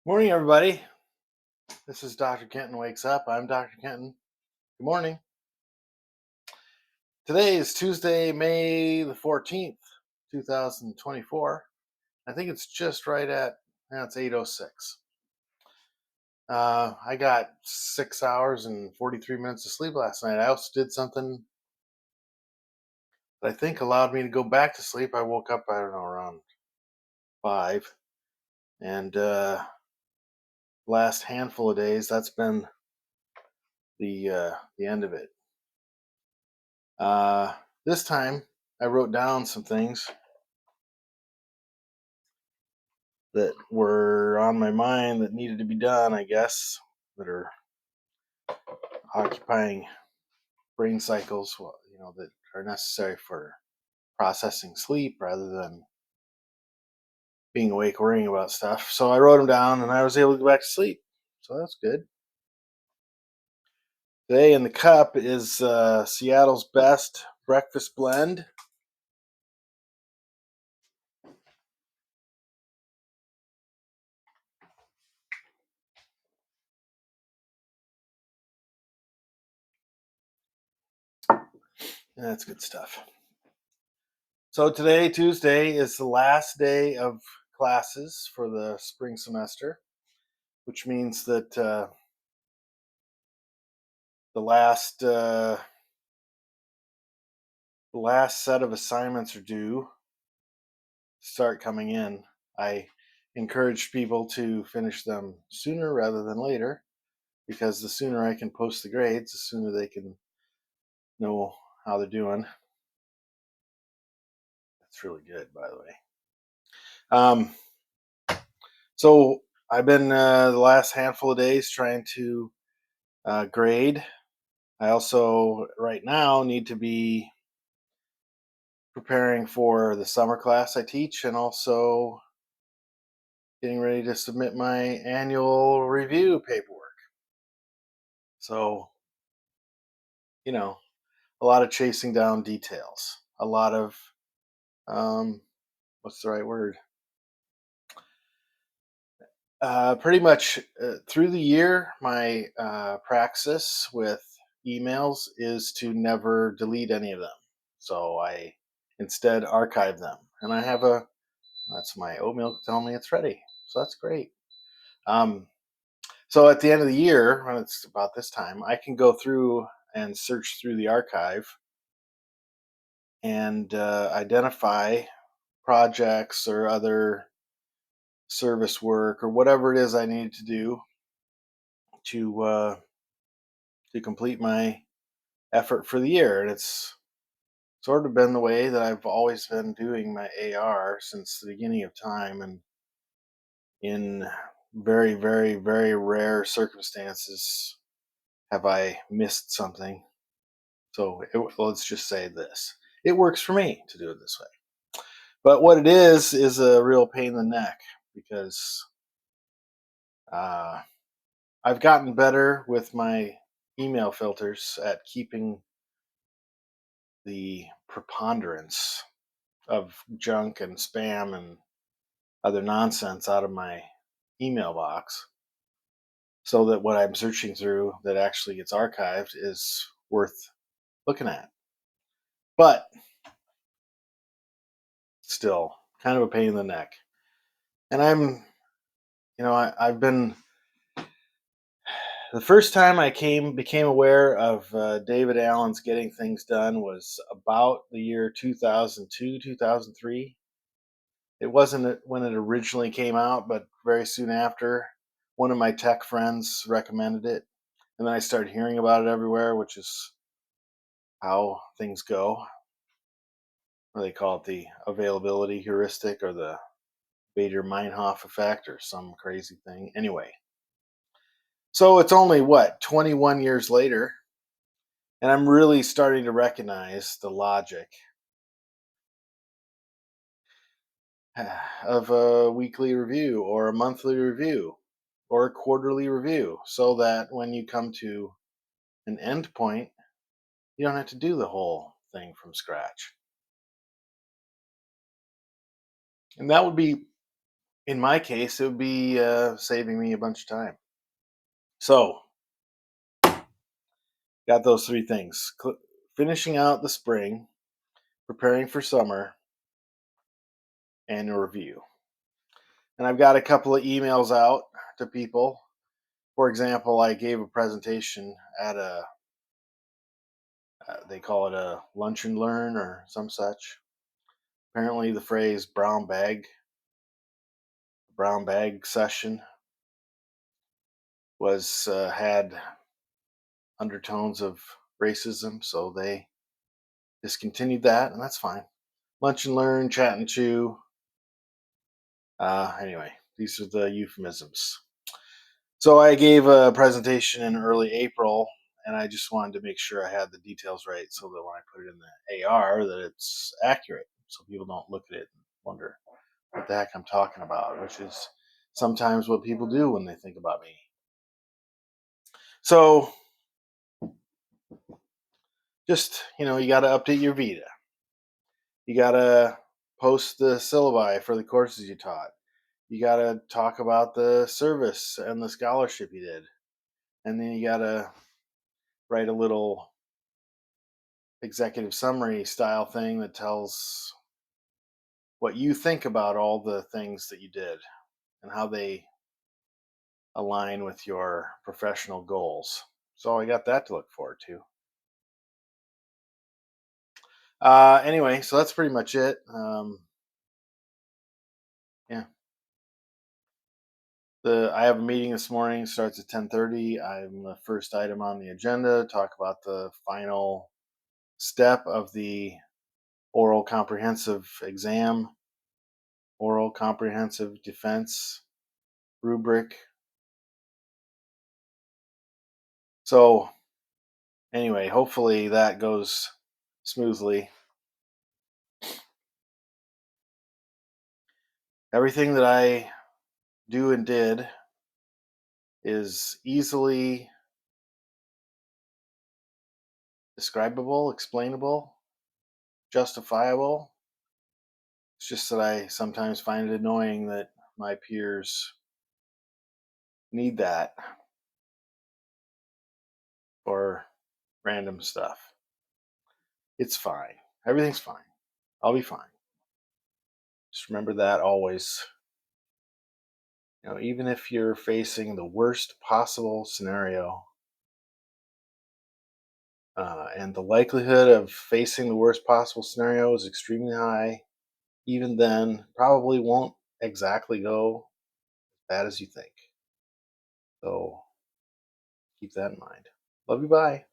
Morning, everybody. This is Dr. Kenton Wakes Up. I'm Dr. Kenton. Good morning. Today is Tuesday, May the 14th, 2024. I think it's just right at, it's 8:06. I got 6 hours and 43 minutes of sleep last night. I also did something that I think allowed me to go back to sleep. I woke up, I don't know, around 5. And last handful of days, that's been the end of it. Uh, this time, I wrote down some things that were on my mind that needed to be done, I guess, that are occupying brain cycles, that are necessary for processing sleep rather than being awake worrying about stuff. So I wrote them down and I was able to go back to sleep. So that's good. Today in the cup is Seattle's best breakfast blend. And that's good stuff. So today, Tuesday, is the last day of classes for the spring semester, which means that the last set of assignments are due to start coming in. I encourage people to finish them sooner rather than later because the sooner I can post the grades, the sooner they can know how they're doing. That's really good, by the way. So I've been the last handful of days trying to grade. I also, right now, need to be preparing for the summer class I teach and also getting ready to submit my annual review paperwork. So, a lot of chasing down details, a lot of, what's the right word? Pretty much through the year, my praxis with emails is to never delete any of them. So I instead archive them. And that's my oatmeal telling me it's ready. So that's great. Um, So at the end of the year, when it's about this time, I can go through and search through the archive and identify projects or other service work or whatever it is I need to do to to complete my effort for the year. And it's sort of been the way that I've always been doing my AR since the beginning of time, and in very, very, very rare circumstances have I missed something. So let's just say this. It works for me to do it this way. But what it is a real pain in the neck because uh, I've gotten better with my email filters at keeping the preponderance of junk and spam and other nonsense out of my email box so that what I'm searching through that actually gets archived is worth looking at. But still, kind of a pain in the neck. And I've been the first time I became aware of David Allen's Getting Things Done was about the year 2002, 2003. It wasn't when it originally came out, but very soon after, one of my tech friends recommended it, and then I started hearing about it everywhere, which is how things go. Or they call it the availability heuristic or the Bader-Meinhof effect or some crazy thing. Anyway, so it's only 21 years later, and I'm really starting to recognize the logic of a weekly review or a monthly review or a quarterly review so that when you come to an end point, you don't have to do the whole thing from scratch. And that would be in my case, it would be saving me a bunch of time. So, got those three things: finishing out the spring, preparing for summer, and a review. And I've got a couple of emails out to people. For example, I gave a presentation at they call it a lunch and learn or some such. Apparently, the phrase brown bag session was had undertones of racism, so they discontinued that, and that's fine. Lunch and learn, chat and chew. Anyway, these are the euphemisms. So I gave a presentation in early April, and I just wanted to make sure I had the details right, so that when I put it in the AR, that it's accurate, so people don't look at it and wonder what the heck I'm talking about, which is sometimes what people do when they think about me. So just, you got to update your Vita. You got to post the syllabi for the courses you taught. You got to talk about the service and the scholarship you did. And then you got to write a little executive summary style thing that tells what you think about all the things that you did and how they align with your professional goals. So I got that to look forward to. Anyway, so that's pretty much it. Yeah, I have a meeting this morning. Starts at 10:30. I'm the first item on the agenda. Talk about the final step of the oral comprehensive exam, oral comprehensive defense rubric. So anyway, hopefully that goes smoothly. Everything that I do and did is easily describable, explainable, justifiable. It's just that I sometimes find it annoying that my peers need that for random stuff. It's fine. Everything's fine. I'll be fine. Just remember that always. Even if you're facing the worst possible scenario, and the likelihood of facing the worst possible scenario is extremely high, even then, probably won't exactly go as bad as you think. So keep that in mind. Love you. Bye.